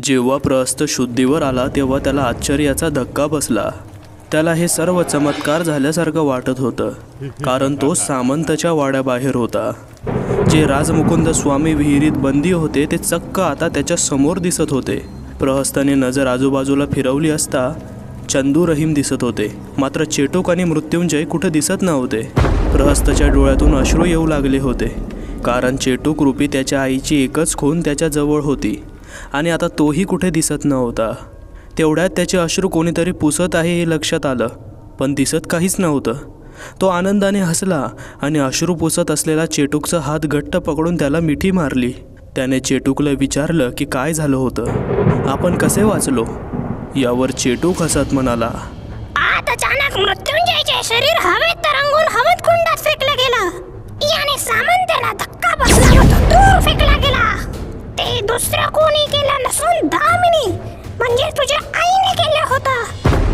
जेव्हा प्रहस्त शुद्धीवर आला तेव्हा त्याला आश्चर्याचा धक्का बसला. त्याला हे सर्व चमत्कार झाल्यासारखं वाटत होतं, कारण तो सामंतच्या वाड्याबाहेर होता. जे राजमुकुंद स्वामी विहिरीत बंदी होते ते चक्क आता त्याच्या समोर दिसत होते. प्रहस्ताने नजर आजूबाजूला फिरवली असता चंदू रहीम दिसत होते, मात्र चेटूक आणि मृत्युंजय कुठे दिसत नव्हते. प्रहस्ताच्या डोळ्यातून अश्रू येऊ लागले होते, कारण चेटूक रूपी त्याच्या आईची एकच खून त्याच्या जवळ होती आणि आता तोही कुठे दिसत नव्हता. तेवढ्यात त्याचे अश्रू कोणीतरी पुसत आहे हे लक्षात आलं, पण दिसत काहीच नव्हतं. तो आनंदाने हसला आणि अश्रू पुसत असलेला चेटूकचा हात घट्ट पकडून त्याला मिठी मारली. त्याने चेटूकला विचारलं की काय झालं होतं, आपण कसे वाचलो. यावर चेटूक हसत म्हणाला, आत अचानक मृत्युंजयचे शरीर हवेत तरंगून हवेत कुंडात फेकलं गेलं. याने सामंताला धक्का बसला व तो दूर फेकला गेला. ते दुसरं कोणी केलं नसून दामिनी म्हणजे तुझ्या आईने केलं होतं.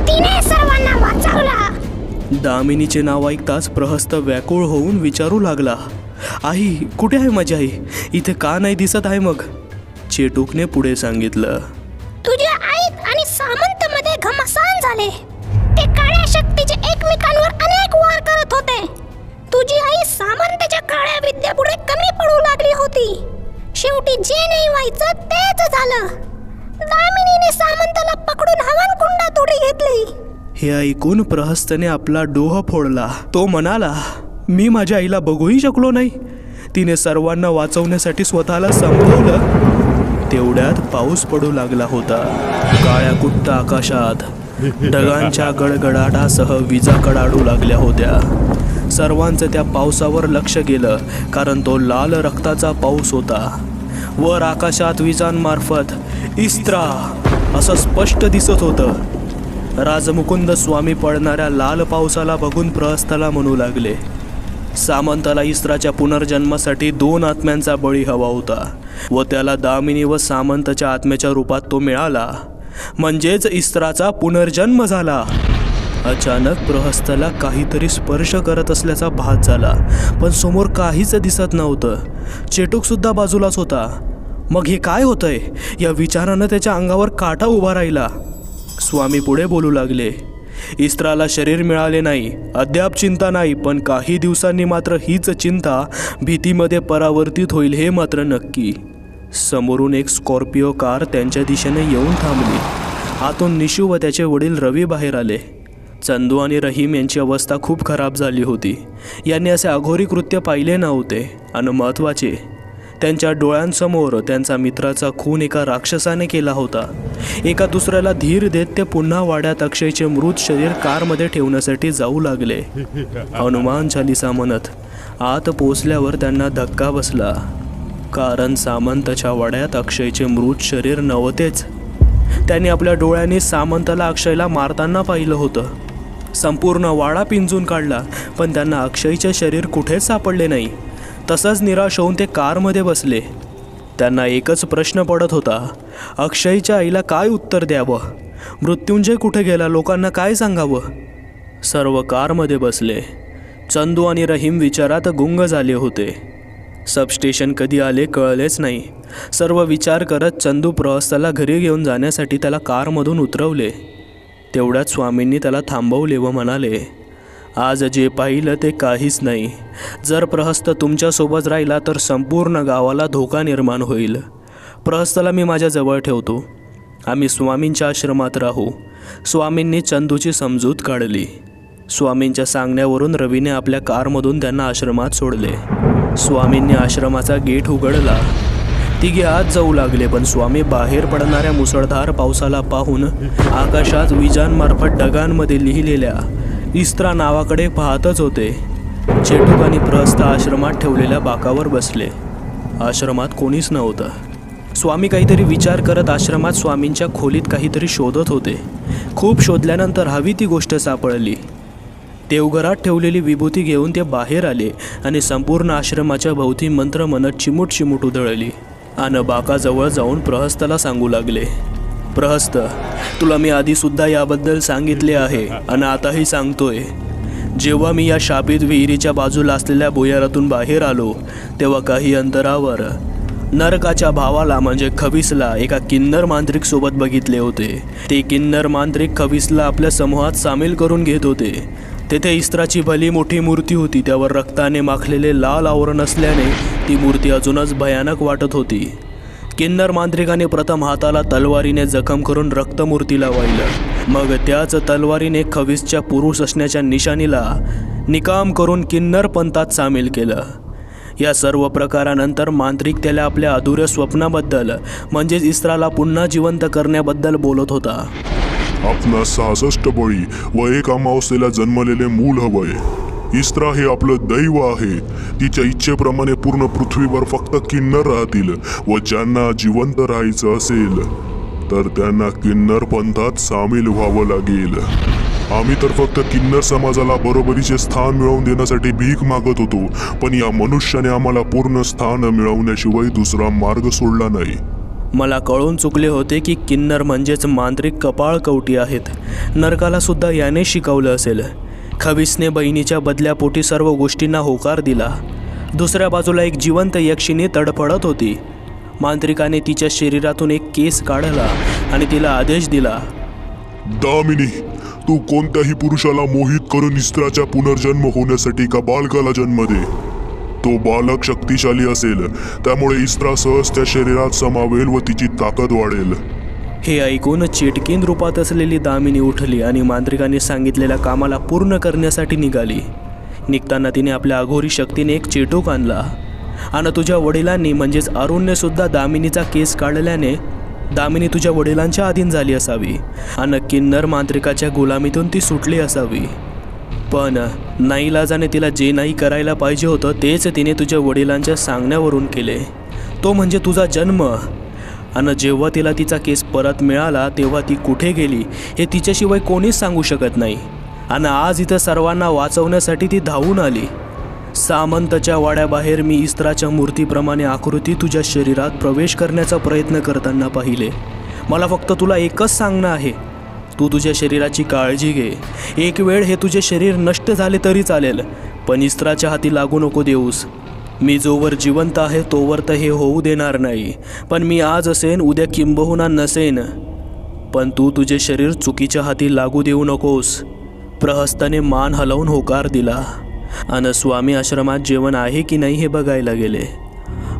तिने सर्वांना वाचवलं. दामिनीचे नाव ऐकताच प्रहस्त व्याकुळ होऊन विचारू लागला, आई कुठे आहे माझी आई, इथे का नाही दिसत आहे मग. चेटूकने पुढे सांगितलं, तुझ्या आई आणि सामंत मध्ये घमासान झाले. ते काळ्या शक्तीचे एकमेकांवर अनेक वार करत होते. तुझी आई सामंतच्या काळ्या विद्येपुढे कमी पडू लागली होती. शेवटी जे नाही व्हायचं तेच झालं. दामिनीने सामंताला पकडून हवन कुंडात उडी घेतली. हे ऐकून प्रहस्तने आपला डोह फोडला. तो म्हणाला, मी माझ्या आईला बघूही शकलो नाही. तिने सर्वांना वाचवण्यासाठी स्वतःला संपवलं. तेवढ्यात पाऊस पडू लागला होता. काळ्या कुट्ट आकाशात ढगांच्या गडगडाटासह विजा कडाडू लागल्या होत्या. सर्वांचं त्या पावसावर लक्ष गेलं, कारण तो लाल रक्ताचा पाऊस होता. वर आकाशात विजांमार्फत इस्त्रा असं स्पष्ट दिसत होतं. राजमुकुंद स्वामी पडणाऱ्या लाल पावसाला बघून प्रहस्ताला म्हणू लागले, सामंताला इस्त्राच्या पुनर्जन्मासाठी 2 आत्म्यांचा बळी हवा होता व त्याला दामिनी व सामंतच्या आत्म्याच्या रूपात तो मिळाला, म्हणजेच इस्त्राचा पुनर्जन्म झाला. अचानक प्रहस्ताला काहीतरी स्पर्श करत असल्याचा भास झाला, पण समोर काहीच दिसत नव्हतं. चेटूक सुद्धा बाजूलाच होता. मग हे काय होतंय, या विचारानं त्याच्या अंगावर काटा उभा राहिला. स्वामी पुढे बोलू लागले, इस्त्राला शरीर मिळाले नाही, अद्याप चिंता नाही, पण काही दिवसांनी मात्र हीच चिंता भीतीमध्ये परावर्तित होईल हे मात्र नक्की. समोरून एक स्कॉर्पिओ कार त्यांच्या दिशेने येऊन थांबली. आतून निशू व त्याचे वडील रवी बाहेर आले. चंदू आणि रहीम यांची अवस्था खूप खराब झाली होती. यांनी असे अघोरी कृत्य पाहिले नव्हते आणि महत्त्वाचे, त्यांच्या डोळ्यांसमोर त्यांचा मित्राचा खून एका राक्षसाने केला होता. एका दुसऱ्याला धीर देत ते पुन्हा वाड्यात अक्षयचे मृत शरीर कारमध्ये ठेवण्यासाठी जाऊ लागले. हनुमान चालीसा म्हणत आत पोचल्यावर त्यांना धक्का बसला, कारण सामंतच्या वाड्यात अक्षयचे मृत शरीर नव्हतेच. त्यांनी आपल्या डोळ्यांनी सामंताला अक्षयला मारताना पाहिलं होतं. संपूर्ण वाडा पिंजून काढला, पण त्यांना अक्षयचे शरीर कुठेच सापडले नाही. तसंच निराश होऊन ते कारमध्ये बसले. त्यांना एकच प्रश्न पडत होता, अक्षयच्या आईला काय उत्तर द्यावं, मृत्युंजय कुठे गेला, लोकांना काय सांगावं. सर्व कारमध्ये बसले. चंदू आणि रहीम विचारात गुंग झाले होते. सबस्टेशन कधी आले कळलेच नाही. सर्व विचार करत चंदू प्रहस्ताला घरी घेऊन जाण्यासाठी त्याला कारमधून उतरवले. तेवढ्यात स्वामींनी त्याला थांबवले व म्हणाले, आज जे पाहिलं ते काहीच नाही. जर प्रहस्त तुमच्यासोबत राहिला तर संपूर्ण गावाला धोका निर्माण होईल. प्रहस्ताला मी माझ्याजवळ ठेवतो. आम्ही स्वामींच्या आश्रमात राहू. स्वामींनी चंदूची समजूत काढली. स्वामींच्या सांगण्यावरून रवीने आपल्या कारमधून त्यांना आश्रमात सोडले. स्वामींनी आश्रमाचा गेट उघडला. तिघे आत जाऊ लागले, पण स्वामी बाहेर पडणाऱ्या मुसळधार पावसाला पाहून आकाशात विजांमार्फत ढगांमध्ये लिहिलेल्या इस्त्रा नावाकडे पाहतच होते. चेटूक आणि प्रहस्त आश्रमात ठेवलेल्या बाकावर बसले. आश्रमात कोणीच नव्हतं. स्वामी काहीतरी विचार करत आश्रमात स्वामींच्या खोलीत काहीतरी शोधत होते. खूप शोधल्यानंतर हवी ती गोष्ट सापडली. देवघरात ठेवलेली विभूती घेऊन ते बाहेर आले आणि संपूर्ण आश्रमाच्या भोवती मंत्र म्हणत चिमूट चिमूट उधळली आणि बाकाजवळ जाऊन प्रहस्ताला सांगू लागले, प्रहस्त, तुला मी आधीसुद्धा याबद्दल सांगितले आहे आणि आताही सांगतोय. जेव्हा मी या शापित विहिरीच्या बाजूला असलेल्या भुयारातून बाहेर आलो तेव्हा काही अंतरावर नरकाच्या भावाला म्हणजे खविसला एका किन्नर मांत्रिक सोबत बघितले होते. ते किन्नर मांत्रिक खविसला आपल्या समूहात सामील करून घेत होते. तेथे इस्त्राची भली मोठी मूर्ती होती. त्यावर रक्ताने माखलेले लाल आवरण असल्याने ती मूर्ती अजूनच भयानक वाटत होती. किन्नर मांत्रिकाने प्रथम हाताला तलवारीने जखम करून रक्तमूर्तीला वाहिलं. मग त्याच तलवारीने खविसच्या पुरुष असण्याच्या निशाणीला निकाम करून किन्नर पंथात सामील केलं. या सर्व प्रकारानंतर मांत्रिक त्याला आपल्या अधुऱ्या स्वप्नाबद्दल म्हणजेच इस्त्राला पुन्हा जिवंत करण्याबद्दल बोलत होता. आपणा 66 बळी व 1 अमावस्येला जन्मलेले मूल हवंय. इस्त्रा हे आपलं दैव आहे. तिच्या इच्छेप्रमाणे पूर्ण पृथ्वीवर फक्त किन्नर राहतील व ज्यांना जिवंत राहायचं असेल तर त्यांना किन्नर पंथात सामील व्हावं लागेल. आम्ही तर फक्त किन्नर समाजाला बरोबरीचे स्थान मिळवून देण्यासाठी भीक मागत होतो, पण या मनुष्याने आम्हाला पूर्ण स्थान मिळवण्याशिवाय दुसरा मार्ग सोडला नाही. मला कळून चुकले होते की किन्नर म्हणजेच मांत्रिक कपाळकवटी आहेत. नरकाला सुद्धा याने शिकवलं असेल. खविसने बहिणीच्या बदल्यापोटी सर्व गोष्टींना होकार दिला. दुसऱ्या बाजूला एक जिवंत यक्षिणी तडफडत होती. मांत्रिकाने तिच्या शरीरातून एक केस काढला आणि तिला आदेश दिला. दामिनी, तू कोणत्याही पुरुषाला मोहित करून इस्त्राच्या पुनर्जन्म होण्यासाठी का बालकाला जन्म दे. तो बालक शक्तिशाली असेल, त्यामुळे इस्त्रा सहज त्या शरीरात समावेल व तिची ताकद वाढेल. हे ऐकून चेटकीन रूपात असलेली दामिनी उठली आणि मांत्रिकाने सांगितलेल्या कामाला पूर्ण करण्यासाठी निघाली. निघताना तिने आपल्या अघोरी शक्तीने एक चेटूक आणला. आणि तुझ्या वडिलांनी म्हणजेच अरुणने सुद्धा दामिनीचा केस काढल्याने दामिनी तुझ्या वडिलांच्या अधीन झाली असावी आणि किन्नर मांत्रिकाच्या गुलामीतून ती सुटली असावी. पण नाईलाजाने तिला जे नाही करायला पाहिजे होतं तेच तिने तुझ्या वडिलांच्या सांगण्यावरून केले. तो म्हणजे तुझा जन्म. आणि जेव्हा तिला तिचा केस परत मिळाला तेव्हा ती कुठे गेली हे तिच्याशिवाय कोणीच सांगू शकत नाही. आणि आज इथं सर्वांना वाचवण्यासाठी ती धावून आली. सामंतच्या वाड्याबाहेर मी इस्त्राच्या मूर्तीप्रमाणे आकृती तुझ्या शरीरात प्रवेश करण्याचा प्रयत्न करताना पाहिले. मला फक्त तुला एकच सांगणं आहे, तू तुझ्या शरीराची काळजी घे. एक वेळ हे तुझे शरीर नष्ट झाले तरी चालेल, पण इस्त्राच्या हाती लागू नको देऊस. मी जोवर जिवंत आहे तोवर तर हे होऊ देणार नाही. पण मी आज असेन, उद्या किंबहुना नसेन. पण तू तुझे शरीर चुकीच्या हाती लागू देऊ नकोस. प्रहस्ताने मान हलवून होकार दिला आणि स्वामी आश्रमात जेवण आहे की नाही हे बघायला गेले.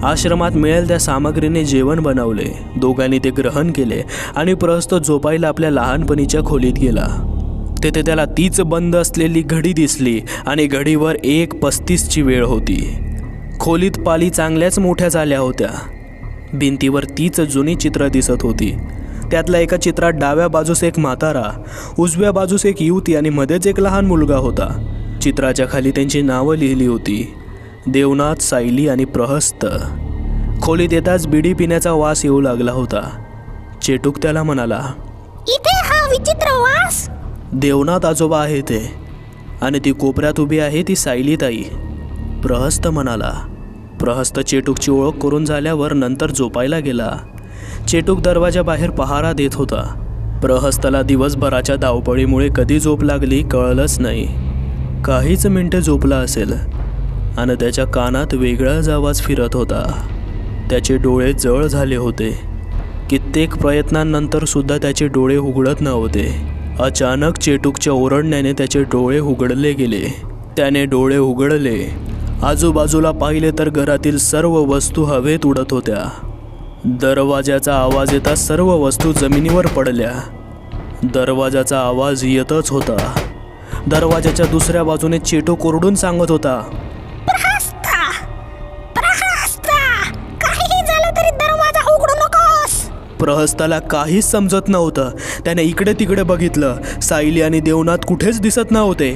आश्रमात मिळेल त्या सामग्रीने जेवण बनवले. दोघांनी ते ग्रहण केले आणि प्रहस्त झोपायला आपल्या लहानपणीच्या खोलीत गेला. तेथे त्याला तीच बंद असलेली घडी दिसली आणि घडीवर 1:35ची वेळ होती. खोलीत पाली चांगल्याच मोठ्या झाल्या होत्या. भिंतीवर तीच जुनी चित्र दिसत होती. त्यातल्या एका चित्रात डाव्या बाजूस एक म्हातारा, उजव्या बाजूस एक युवती आणि मध्येच एक लहान मुलगा होता. चित्राच्या खाली त्यांची नावं लिहिली होती, देवनाथ, सायली आणि प्रहस्त. खोलीत येताच बिडी पिण्याचा वास येऊ लागला होता. चेटूक त्याला म्हणाला, इथे हा विचित्र वास. देवनाथ आजोबा आहे ते, आणि ती कोपऱ्यात उभी आहे ती सायली ताई. प्रहस्त म्हणाला. प्रहस्त चेटूकची ओळख करून झाल्यावर नंतर झोपायला गेला. चेटूक दरवाजाबाहेर पहारा देत होता. प्रहस्तला दिवसभराच्या धावपळीमुळे कधी झोप लागली कळलंच नाही. काहीच मिनिटे झोपला असेल आणि त्याच्या कानात वेगळाच आवाज फिरत होता. त्याचे डोळे जळ झाले होते. कित्येक प्रयत्नांनंतर सुद्धा त्याचे डोळे उघडत नव्हते. अचानक चेटूकच्या ओरडण्याने त्याचे डोळे उघडले गेले. त्याने डोळे उघडले. आजूबाजूला पाहिले तर घरातील सर्व वस्तू हवेत उडत होत्या. दरवाजाचा आवाज येता सर्व वस्तू जमिनीवर पडल्या. दरवाजाचा आवाज येतच होता. दरवाजाच्या दुसऱ्या बाजूने चेटूक ओरडून सांगत होता, प्रहस्ता, प्रहस्ता, काहीही झालं तरी दरवाजा उघडू नकोस. प्रहस्ताला काहीच समजत नव्हतं. त्याने इकडे तिकडे बघितलं. सायली आणि देवनाथ कुठेच दिसत नव्हते.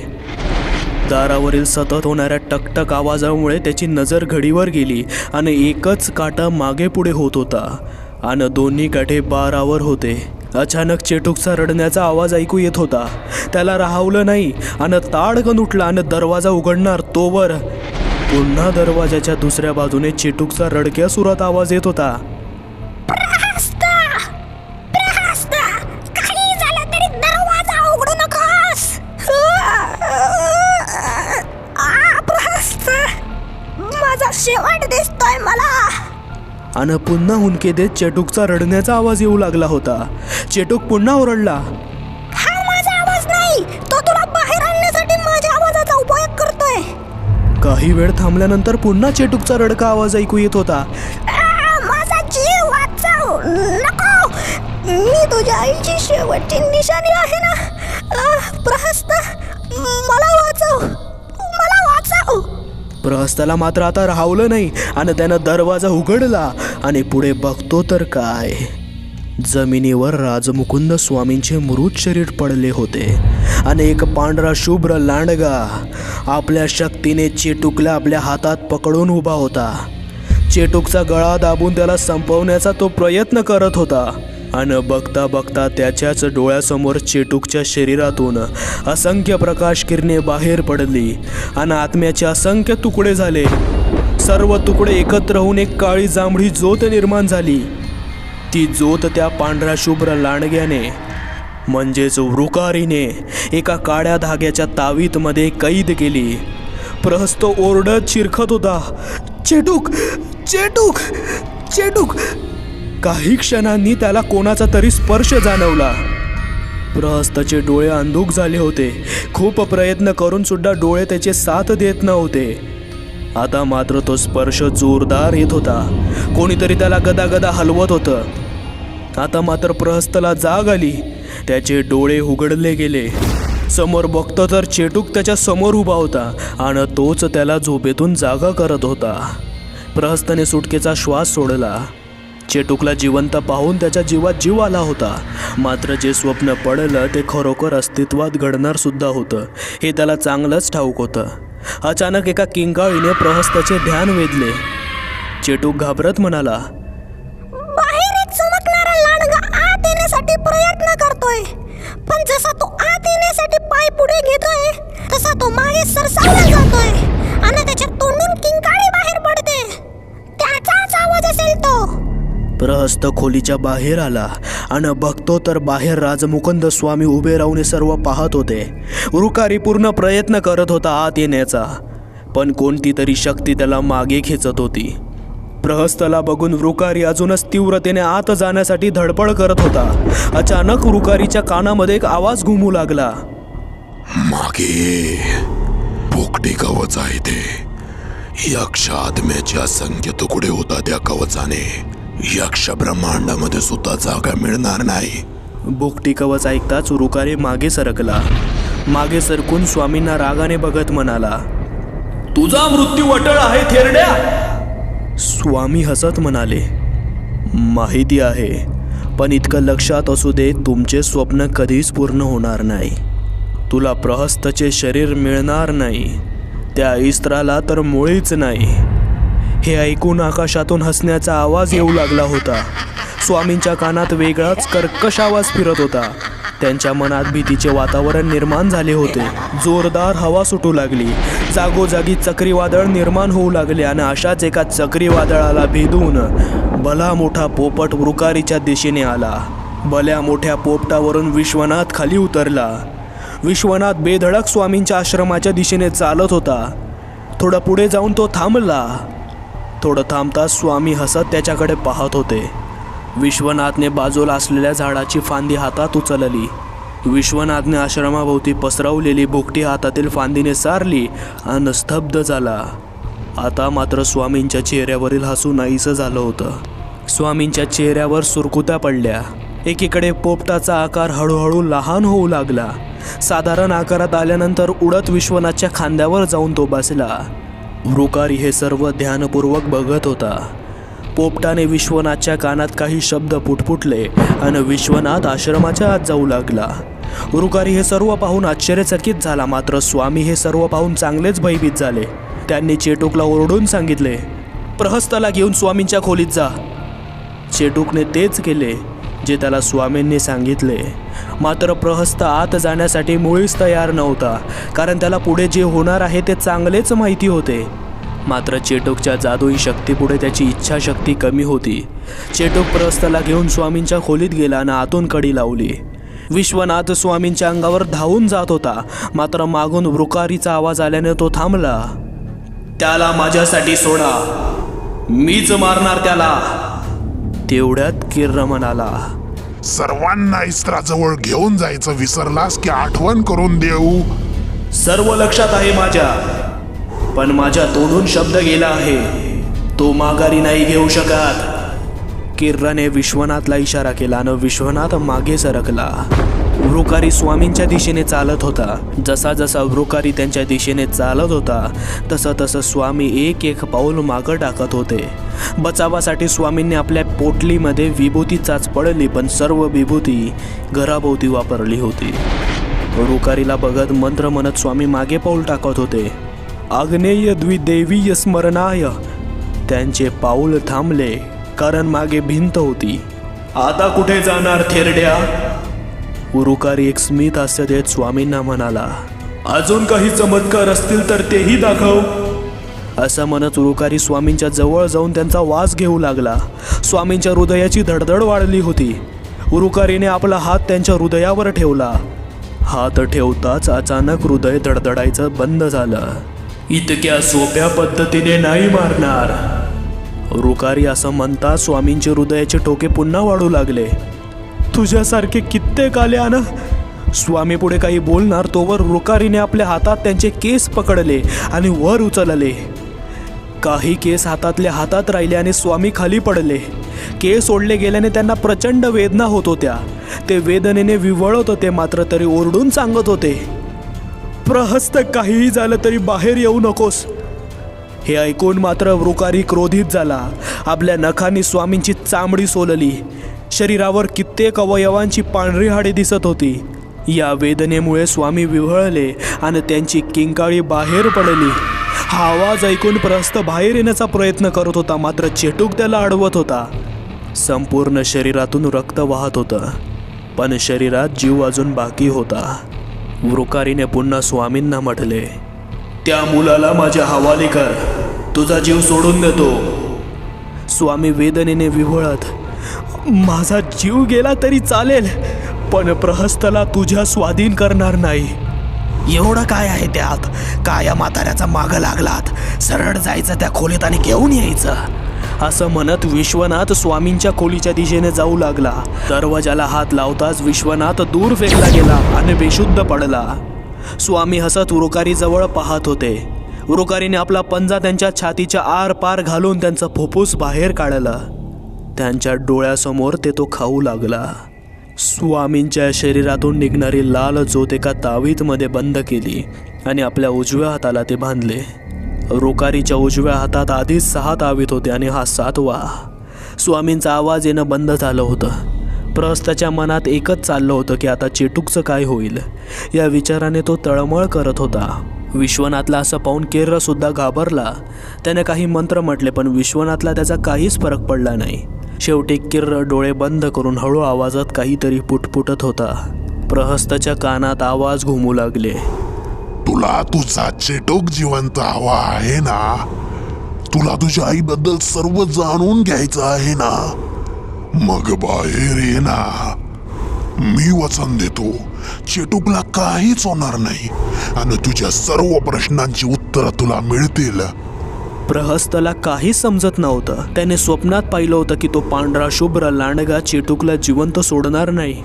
दारावरील सतत होणाऱ्या टकटक आवाजामुळे त्याची नजर घडीवर गेली आणि एकच काटा मागे पुढे होत होता आणि दोन्ही काठे बारावर होते. अचानक चेटूकचा रडण्याचा आवाज ऐकू येत होता. त्याला राहवलं नाही आणि ताडकन उठला आणि दरवाजा उघडणार तोवर पुन्हा दरवाजाच्या दुसऱ्या बाजूने चेटूकचा रडक्या सुरात आवाज येत होता, प्रहस्ता, प्रहस्ता, काहीही झालं तरी दरवाजा उघडू नकोस. प्रहस्ता, माझा शेवट दिसतोय मला. आणि पुन्हा हुंदके देत चेटूकचा रडण्याचा आवाज येऊ लागला होता. चेटूक पुन्हा ओरडला. हा माझा आवाज नाही, तो तुला बाहेर आणण्यासाठी माझ्या आवाजाचा उपयोग करतोय. काही वेळ थांबल्यानंतर पुन्हा चेटूकचा रडका आवाज ऐकू येत होता. माझा जीव वाचव, नको. मी तुझ्या आईची शेवटची निशाणी आहे ना. प्रहस्त, मला वाचव, मला वाचव. प्रहस्ताला मात्र आता राहवलं नाही आणि त्यानं दरवाजा उघडला आणि पुढे बघतो तर काय, जमिनीवर राजमुकुंद स्वामींचे मृत शरीर पडले होते आणि एक पांढरा शुभ्र लांडगा आपल्या शक्तीने चेटूकला आपल्या हातात पकडून उभा होता. चेटूकचा गळा दाबून त्याला संपवण्याचा तो प्रयत्न करत होता आणि बघता बघता त्याच्याच डोळ्यासमोर चेटूकच्या शरीरातून असंख्य प्रकाश किरणे बाहेर पडली आणि आत्म्याचे असंख्य तुकडे झाले. सर्व तुकडे एकत्र होऊन एक काळी जांभळी ज्योत निर्माण झाली. ती ज्योत त्या पांढऱ्या शुभ्र लांडग्याने म्हणजेच वृकारीने एका काळ्या धाग्याच्या तावीतमध्ये कैद केली. प्रहस्त ओरडत चिरखत होता, चेटूक, चेटूक, चेटूक. काही क्षणांनी त्याला कोणाचा तरी स्पर्श जाणवला. प्रहस्तचे डोळे अंधुक झाले होते. खूप प्रयत्न करून सुद्धा डोळे त्याचे साथ देत नव्हते. आता मात्र तो स्पर्श जोरदार येत होता. कोणीतरी त्याला गदागदा हलवत होतं. आता मात्र प्रहस्तला जाग आली. त्याचे डोळे उघडले गेले. समोर बघतो तर चेटूक त्याच्या समोर उभा होता आणि तोच त्याला झोपेतून जागा करत होता. प्रहस्तने सुटकेचा श्वास सोडला. चेटूकला जिवंत पाहून त्याच्या जीवात जीव आला होता. मात्र जे स्वप्न पडलं ते खरोखर अस्तित्वात घडणार सुद्धा होतं हे त्याला चांगलंच ठाऊक होतं. अचानक एका किंकाळीने प्रहस्ताचे ध्यान वेधले. चेटूक घाबरत म्हणाला, बाहेर एक चमकणारा लांडगा आत येण्यासाठी प्रयत्न करतोय, पण जसा तो आत येण्यासाठी पाय पुढे घेतोय तसा तो मागे सरसावला जातोय आणि त्याच्या तोंडून किंकाळी बाहेर पडते. त्याचाच आवाज असेल तो. प्रहस्त खोलीच्या बाहेर आला आणि बघतो तर बाहेर राजमुकुंद स्वामी उभे राहून सर्व पाहत होते. वृकारी पूर्ण प्रयत्न करत होता आत येण्याचा, पण कोणती तरी शक्ती त्याला मागे खेचत होती. प्रहस्तला बघून वृकारी अजूनच तीव्रतेने आत जाण्यासाठी धडपड करत होता. अचानक वृकारीच्या कानामध्ये एक आवाज घुमू लागला. मागे पोकटे कवच आहे ते. यक्ष आत्म्याचे असंख्य तुकडे होता त्या कवचाने. यक्ष ब्रह्मांडामध्ये सुद्धा जागा मिळणार नाही. बोकटी कवच ऐकताच वृकारी मागे सरकला. मागे सरकून स्वामींना रागाने बघत म्हणाला, तुझा मृत्यू अटळ आहे थेरड्या. स्वामी हसत म्हणाले, माहिती आहे, पण इतकं लक्षात असू दे, तुमचे स्वप्न कधीच पूर्ण होणार नाही. तुला प्रहस्तचे शरीर मिळणार नाही, त्या इस्त्राला तर मुळीच नाही. हे ऐकून आकाशातून हसण्याचा आवाज येऊ लागला होता. स्वामींच्या कानात वेगळाच कर्कश आवाज फिरत होता. त्यांच्या मनात भीतीचे वातावरण निर्माण झाले होते. जोरदार हवा सुटू लागली. जागोजागी चक्रीवादळ निर्माण होऊ लागले आणि अशाच एका चक्रीवादळाला भेदून भला मोठा पोपट वृकारीच्या दिशेने आला. भल्या मोठ्या पोपटावरून विश्वनाथ खाली उतरला. विश्वनाथ बेधडक स्वामींच्या आश्रमाच्या दिशेने चालत होता. थोडं पुढे जाऊन तो थांबला. थोडं थांबताच स्वामी हसत त्याच्याकडे पाहत होते. विश्वनाथने बाजूला असलेल्या झाडाची फांदी हातात उचलली. विश्वनाथने आश्रमाभोवती पसरवलेली भुकटी हातातील फांदीने सारली आणि स्तब्ध झाला. आता मात्र स्वामींच्या चेहऱ्यावरील हसू नाहीसं झालं होतं. स्वामींच्या चेहऱ्यावर सुरकुत्या पडल्या. एकीकडे पोपटाचा आकार हळूहळू लहान होऊ लागला. साधारण आकारात आल्यानंतर उडत विश्वनाथच्या खांद्यावर जाऊन तो बसला. वृकारी हे सर्व ध्यानपूर्वक बघत होता. पोपटाने विश्वनाथच्या कानात काही शब्द पुटपुटले आणि विश्वनाथ आश्रमाच्या आत जाऊ लागला. वृकारी हे सर्व पाहून आश्चर्यचकित झाला. मात्र स्वामी हे सर्व पाहून चांगलेच भयभीत झाले. त्यांनी चेटूकला ओरडून सांगितले, प्रहस्ताला घेऊन स्वामींच्या खोलीत जा. चेटूकने तेच केले जे त्याला स्वामींनी सांगितले. मात्र प्रहस्त आत जाण्यासाठी मुळीच तयार नव्हता, कारण त्याला पुढे जे होणार आहे ते चांगलेच माहिती होते. मात्र चेटूकच्या जादुई शक्तीपुढे त्याची इच्छाशक्ती कमी होती. चेटूक प्रहस्तला घेऊन स्वामींच्या खोलीत गेला आणि आतून कडी लावली. विश्वनाथ स्वामींच्या अंगावर धावून जात होता. मात्र मागून वृकारीचा आवाज आल्याने तो थांबला. त्याला माझ्यासाठी सोडा. मीच मारणार त्याला. तेवढ्यात किर्र म्हणाला, सर्वांना इस्त्राजवळ घेऊन जायचं विसरलास की आठवण करून देऊ? सर्व लक्षात आहे माझ्या, पण माझ्या तोंडून शब्द गेला आहे, तो माघारी नाही घेऊ शकत. किर्राने विश्वनाथला इशारा केला आणि विश्वनाथ मागे सरकला. वृकारी स्वामींच्या दिशेने चालत होता. जसा जसा वृकारी त्यांच्या दिशेने चालत होता तसं तसं स्वामी एक एक पाऊल मागं टाकत होते. बचावासाठी स्वामींनी आपल्या पोटलीमध्ये विभूती चाच पडली, पण सर्व विभूती घराभोवती वापरली होती. वृकारीला बघत मंत्र म्हणत स्वामी मागे पाऊल टाकत होते. आग्नेय द्विदेवीय स्मरणाय. त्यांचे पाऊल थांबले कारण मागे भिंत होती. आता कुठे जाणार थेरड्या? वृकारी एक स्मित हास्य देत स्वामींना म्हणाला, अजून काही चमत्कार असतील तर तेही दाखव. असं म्हणत वृकारी स्वामींच्या जवळ जाऊन त्यांचा वास घेऊ लागला. स्वामींच्या हृदयाची धडधड वाढली होती. वृकारीने आपला हात त्यांच्या हृदयावर ठेवला. हात ठेवताच अचानक हृदय धडधडायचं बंद झालं. इतक्या सोप्या पद्धतीने नाही मारणार. वृकारी असं म्हणता स्वामींचे हृदयाचे ठोके पुन्हा वाढू लागले. तुझ्यासारखे कित्येक आले आण. स्वामी पुढे काही बोलणार तोवर वृकारीने आपल्या हातात त्यांचे केस पकडले आणि वर उचलले. काही केस हातातल्या हातात राहिले आणि स्वामी खाली पडले. केस ओढले गेल्याने त्यांना प्रचंड वेदना होत होत्या. ते वेदनेने विव्हळत होते, मात्र तरी ओरडून सांगत होते, प्रहस्त, काहीही झालं तरी बाहेर येऊ नकोस. हे ऐकून मात्र वृकारी क्रोधित झाला. आपल्या नखांनी स्वामींची चामडी सोलली. शरीरावर कित्येक अवयवांची पांढरी हाडे दिसत होती. या वेदनेमुळे स्वामी विव्हळले आणि त्यांची किंकाळी बाहेर पडली. हा आवाज ऐकून प्रहस्त बाहेर येण्याचा प्रयत्न करत होता, मात्र चेटूक त्याला अडवत होता. संपूर्ण शरीरातून रक्त वाहत होतं, पण शरीरात जीव अजून बाकी होता. वृकारीने पुन्हा स्वामींना म्हटले, त्या मुलाला माझ्या हवाली कर, तुझा जीव सोडून देतो. स्वामी वेदनेने विव्हळत, माझा जीव गेला तरी चालेल, पण प्रहस्तला तुझ्या स्वाधीन करणार नाही. एवढं काय आहे त्यात? काय या म्हाताऱ्याचा मागं लागलात? सरळ जायचं त्या खोलीत आणि घेऊन यायचं. असं म्हणत विश्वनाथ स्वामींच्या खोलीच्या दिशेने जाऊ लागला. दरवाजाला हात लावताच विश्वनाथ दूर फेकला गेला आणि बेशुद्ध पडला. स्वामी हसत वृकारीजवळ पाहत होते. वृकारीने आपला पंजा त्यांच्या छातीच्या आर पार घालून त्यांचं फुफ्फुस बाहेर काढलं. त्यांच्या डोळ्यासमोर ते तो खाऊ लागला. स्वामींच्या शरीरातून निघणारी लाल ज्योत एका तावीतमध्ये बंद केली आणि आपल्या उजव्या हाताला ते बांधले. वृकारीच्या उजव्या हातात आधीच 6 तावीत होते आणि हा 7वा. स्वामींचा आवाज येणं बंद झालं होतं. प्रहस्ताच्या मनात एकच चाललं होतं की आता चेटूकचं काय होईल. या विचाराने तो तळमळ करत होता. विश्वनाथला असं पाहून केर्रसुद्धा घाबरला. त्याने काही मंत्र म्हटले, पण विश्वनाथला त्याचा काहीच फरक पडला नाही. शेवटी किर्र डोळे बंद करून हळू आवाजात काहीतरी पुटपुटत होता. प्रहस्ताच्या कानात आवाज घुमू लागले, तुला तुझा चेटोक जिवंत हवा आहे ना? तुला तुझ्या आईबद्दल सर्व जाणून घ्यायचं आहे ना? मग बाहेर ये ना. मी वचन देतो, चेटूकला काहीच होणार नाही आणि तुझ्या सर्व प्रश्नांची उत्तरं तुला मिळतील. प्रहस्तला काहीच समजत नव्हतं. त्याने स्वप्नात पाहिलं होतं की तो पांढरा शुभ्र लांडगा चेटूकला जिवंत सोडणार नाही,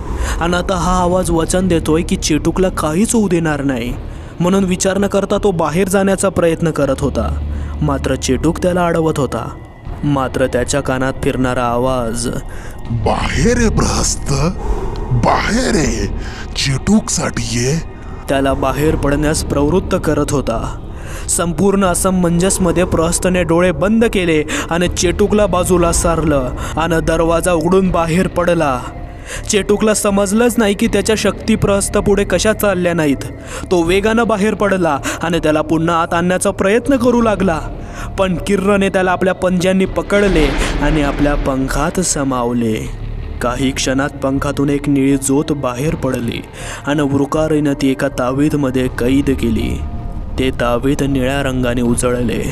आणि आता हा आवाज वचन देतोय की चेटूकला काहीच होऊ देणार नाही. म्हणून विचार न करता तो बाहेर जाण्याचा प्रयत्न करत होता, मात्र चेटूक त्याला अडवत होता. मात्र त्याच्या कानात फिरणारा आवाज, बाहेर आहे प्रहस्त, बाहेर आहे, चेटूकसाठी ये, त्याला बाहेर पडण्यास प्रवृत्त करत होता. संपूर्ण असमंजसमध्ये प्रहस्तने डोळे बंद केले आणि चेटूकला बाजूला सारलं आणि दरवाजा उघडून बाहेर पडला. चेटूकला समजलंच नाही की त्याच्या शक्ती प्रहस्त पुढे कशा चालल्या नाहीत. तो वेगानं बाहेर पडला आणि त्याला पुन्हा आत आणण्याचा प्रयत्न करू लागला, पण किर्रने त्याला आपल्या पंज्यांनी पकडले आणि आपल्या पंखात समावले. काही क्षणात पंखातून एक निळी ज्योत बाहेर पडली आणि वृकारीनं ती एका तावीतमध्ये कैद केली. ते तावीत निळ्या रंगाने उजळले.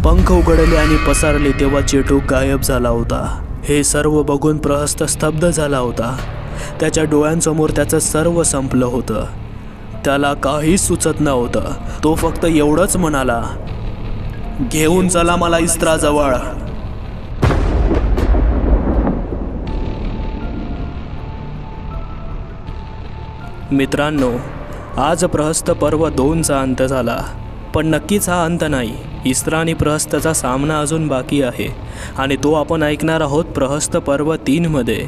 पंख उघडले आणि पसरले तेव्हा चेटूक गायब झाला होता. हे सर्व बघून प्रहस्त स्तब्ध झाला होता. त्याच्या डोळ्यांसमोर त्याचं सर्व संपलं होतं. त्याला काहीच सुचत नव्हतं. तो फक्त एवढंच म्हणाला, घेऊन चला मला इस्त्राजवळ. मित्रांनो, आज प्रहस्त पर्व 2चा अंत झाला, पण नक्कीच हा अंत नाही. इस्रा आणि प्रहस्तचा सामना अजून बाकी आहे आणि तो आपण ऐकणार आहोत प्रहस्त पर्व 3मध्ये.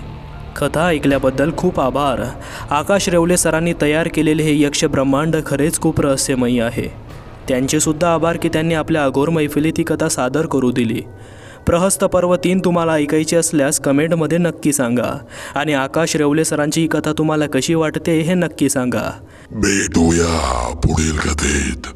कथा ऐकल्याबद्दल खूप आभार. आकाश रेवले सरांनी तयार केलेले हे यक्ष ब्रह्मांड खरेच खूप रहस्यमयी आहे. त्यांचेसुद्धा आभार की त्यांनी आपल्या अघोर मैफिलीत ही कथा सादर करू दिली. प्रहस्त पर्व 3 तुम्हाला ऐकायची असल्यास कमेंटमध्ये नक्की सांगा आणि आकाश रेवले सरांची ही कथा तुम्हाला कशी वाटते हे नक्की सांगा. भेटूया पुढील कथेत.